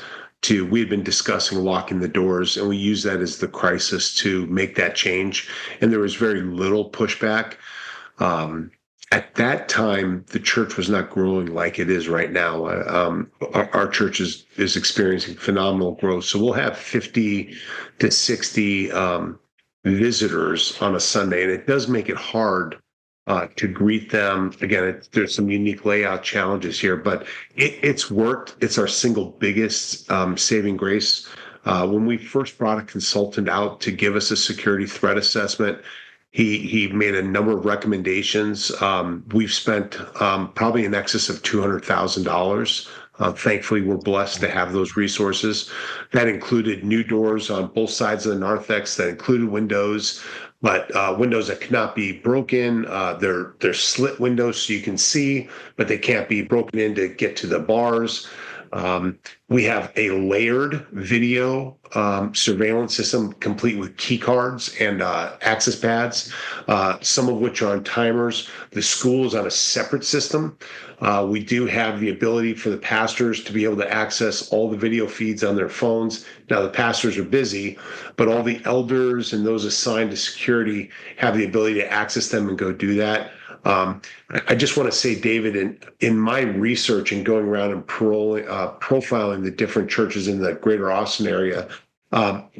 we had been discussing locking the doors, and we used that as the crisis to make that change. And there was very little pushback. At that time, the church was not growing like it is right now. Our church is experiencing phenomenal growth. So we'll have 50 to 60 visitors on a Sunday, and it does make it hard to greet them. Again, there's some unique layout challenges here, but it's worked. It's our single biggest saving grace. When we first brought a consultant out to give us a security threat assessment, he made a number of recommendations. We've spent probably in excess of $200,000. Thankfully, we're blessed to have those resources. That included new doors on both sides of the narthex. That included windows, but windows that cannot be broken. They're slit windows so you can see, but they can't be broken in to get to the bars. We have a layered video surveillance system complete with key cards and access pads, some of which are on timers. The school is on a separate system. We do have the ability for the pastors to be able to access all the video feeds on their phones. Now, the pastors are busy, but all the elders and those assigned to security have the ability to access them and go do that. I just want to say, David, in my research and going around and profiling the different churches in the greater Austin area,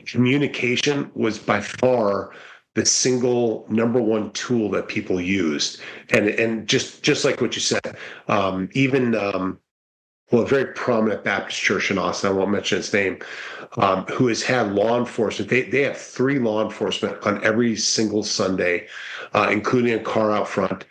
communication was by far the single number one tool that people used. And just like what you said, even a very prominent Baptist church in Austin, I won't mention its name, who has had law enforcement. They have 3 law enforcement on every single Sunday, including a car out front.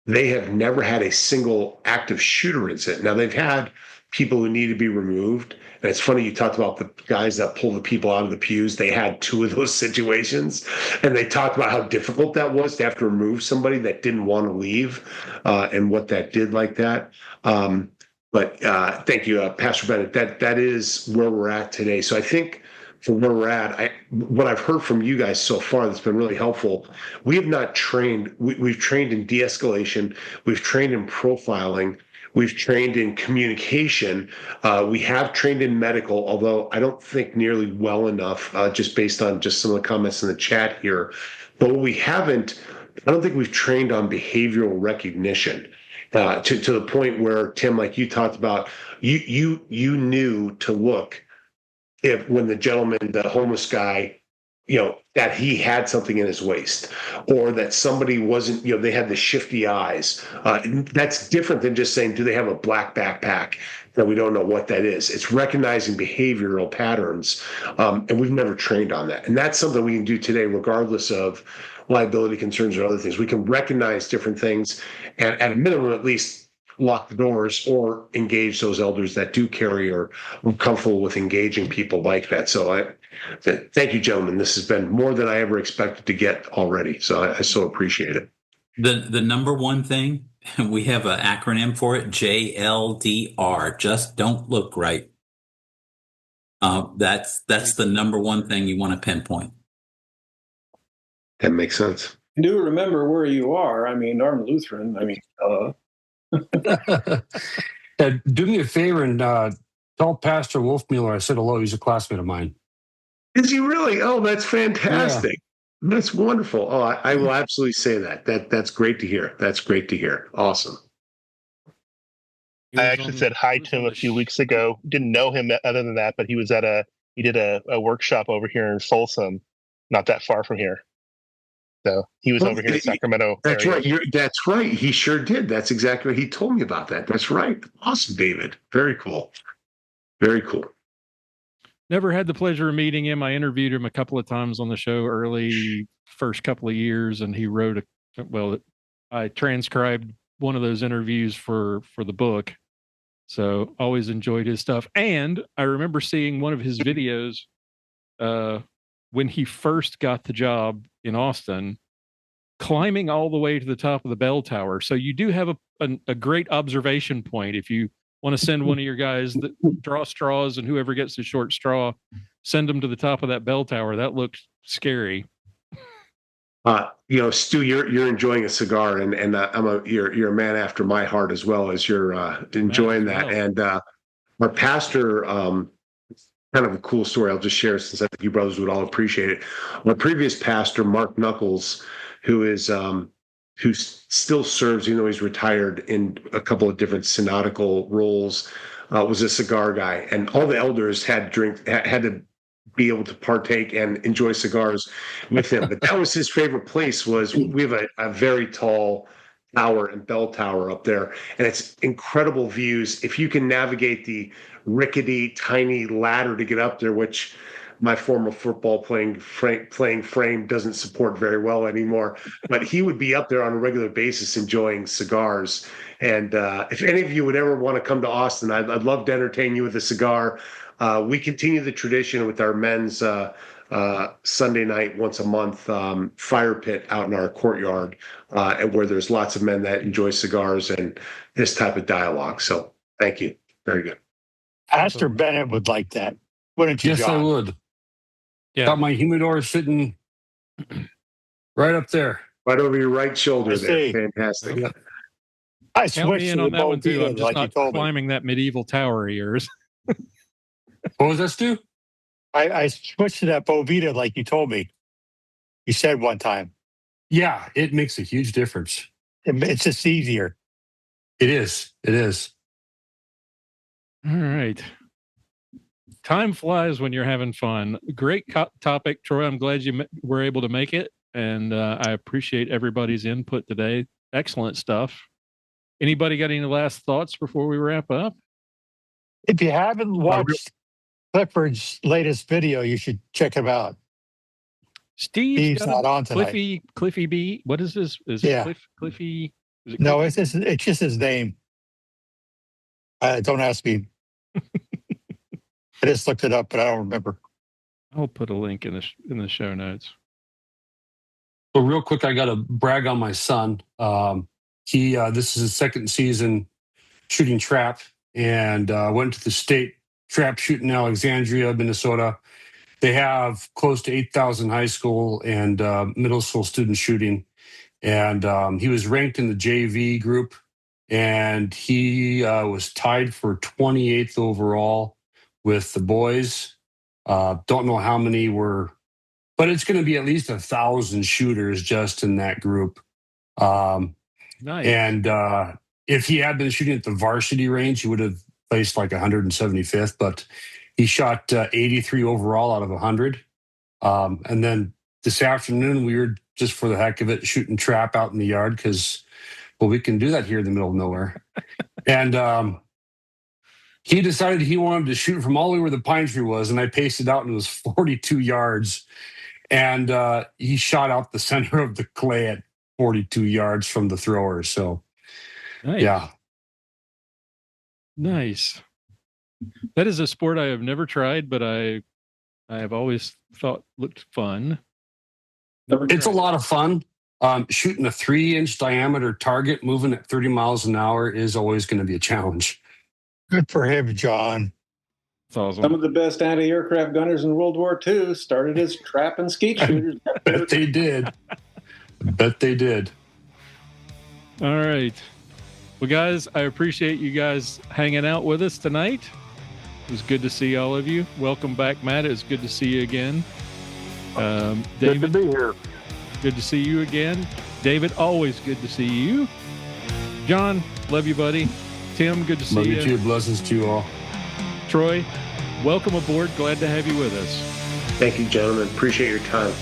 They have never had a single active shooter incident. Now, they've had people who need to be removed. And it's funny, you talked about the guys that pull the people out of the pews. They had 2 of those situations. And they talked about how difficult that was to have to remove somebody that didn't want to leave and what that did like that. But thank you, Pastor Bennett. That is where we're at today. So I think for where we're at, what I've heard from you guys so far that's been really helpful, we have not trained. We've trained in de-escalation. We've trained in profiling. We've trained in communication. We have trained in medical, although I don't think nearly well enough, just based on just some of the comments in the chat here. But what we haven't, I don't think we've trained on behavioral recognition. To the point where, Tim, like you talked about, you knew to look when the gentleman, the homeless guy, that he had something in his waist, or that somebody wasn't, they had the shifty eyes. That's different than just saying, do they have a black backpack that we don't know what that is? It's recognizing behavioral patterns, and we've never trained on that. And that's something we can do today, regardless of liability concerns or other things. We can recognize different things and at a minimum, at least lock the doors or engage those elders that do carry or are comfortable with engaging people like that. So thank you, gentlemen. This has been more than I ever expected to get already. So I so appreciate it. The number one thing, we have an acronym for it, JLDR, just don't look right. That's the number one thing you want to pinpoint. That makes sense. Do remember where you are. I mean, Armed Lutheran. I mean, do me a favor and tell Pastor Wolfmueller I said hello. He's a classmate of mine. Is he really? Oh, that's fantastic. Yeah. That's wonderful. Oh, I will absolutely say that. That's great to hear. That's great to hear. Awesome. I actually said hi to him a few weeks ago. Didn't know him other than that, but he was he did a workshop over here in Folsom, not that far from here. So he was over here in Sacramento. That's area. right. That's right. He sure did. That's exactly what he told me about that. That's right. Awesome, David. Very cool. Very cool. Never had the pleasure of meeting him. I interviewed him a couple of times on the show first couple of years, and he wrote I transcribed one of those interviews for the book. So always enjoyed his stuff. And I remember seeing one of his videos when he first got the job in Austin, climbing all the way to the top of the bell tower. So you do have a great observation point. If you want to send one of your guys that draw straws, and whoever gets the short straw, send them to the top of that bell tower. That looked scary. Stu, you're enjoying a cigar, and you're a man after my heart as well as you're enjoying that. Well. And our pastor, kind of a cool story I'll just share since I think you brothers would all appreciate it. My previous pastor, Mark Knuckles, who still serves, even though he's retired, in a couple of different synodical roles, was a cigar guy, and all the elders had to be able to partake and enjoy cigars with him. But that was his favorite place. We have a very tall tower and bell tower up there, and it's incredible views. If you can navigate the rickety, tiny ladder to get up there, which my former football playing frame doesn't support very well anymore, but he would be up there on a regular basis enjoying cigars. And if any of you would ever want to come to Austin, I'd love to entertain you with a cigar. We continue the tradition with our men's Sunday night, once a month, fire pit out in our courtyard, and where there's lots of men that enjoy cigars and this type of dialogue. So thank you. Very good. Pastor Bennett would like that, wouldn't you, Yes, John? I would. Yeah. Got my humidor sitting right up there. Right over your right shoulder I there. see. Fantastic. I Count switched me to in the on that one too. Bovita I'm just like you not told me. climbing that medieval tower of yours. What was that, Stu? I switched to that Bovita like you told me. You said one time. Yeah, it makes a huge difference. It's just easier. It is. It is. All right. Time flies when you're having fun. Great topic, Troy. I'm glad you were able to make it, and I appreciate everybody's input today. Excellent stuff. Anybody got any last thoughts before we wrap up? If you haven't watched Clifford's latest video, you should check him out. Steve's not on tonight. Cliffy B. What is this? Is Yeah. it Cliffy? Is it No, Cliffy? it's just his name. Don't ask me. I just looked it up, but I don't remember. I'll put a link in the show notes. So real quick, I got to brag on my son. This is his second season shooting trap, and went to the state trap shoot in Alexandria, Minnesota. They have close to 8,000 high school and middle school students shooting. And he was ranked in the JV group, and he was tied for 28th overall with the boys. Don't know how many were, but it's going to be at least 1,000 shooters just in that group. Nice. And if he had been shooting at the varsity range, he would have placed like 175th, but he shot 83 overall out of 100. And then this afternoon, we were just for the heck of it shooting trap out in the yard because, well, we can do that here in the middle of nowhere. And he decided he wanted to shoot from all the way where the pine tree was, and I paced it out, and it was 42 yards. And he shot out the center of the clay at 42 yards from the thrower. So, Nice. yeah. Nice. That is a sport I have never tried, but I have always thought looked fun. It's a lot of fun. Shooting a 3-inch diameter target moving at 30 miles an hour is always going to be a challenge. Good for him, John. It's awesome. Some of the best anti-aircraft gunners in World War II started as trap and skeet shooters. Bet they did. Bet they did. All right. Well, guys, I appreciate you guys hanging out with us tonight. It was good to see all of you. Welcome back, Matt. It's good to see you again. David, Good to be here. good to see you again. David, always good to see you. John, love you, buddy. Tim, good to see Love you. you too. Blessings to you all. Troy, welcome aboard. Glad to have you with us. Thank you, gentlemen. Appreciate your time.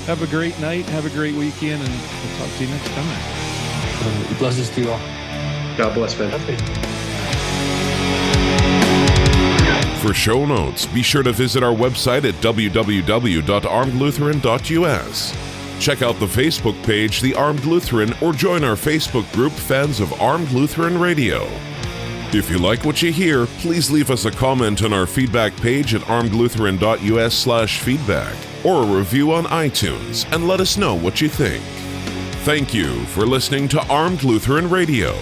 Have a great night. Have a great weekend, and we'll talk to you next time. Blessings to you all. God bless, man. For show notes, be sure to visit our website at www.armedlutheran.us. Check out the Facebook page, The Armed Lutheran, or join our Facebook group, Fans of Armed Lutheran Radio. If you like what you hear, please leave us a comment on our feedback page at armedlutheran.us/feedback or a review on iTunes and let us know what you think. Thank you for listening to Armed Lutheran Radio.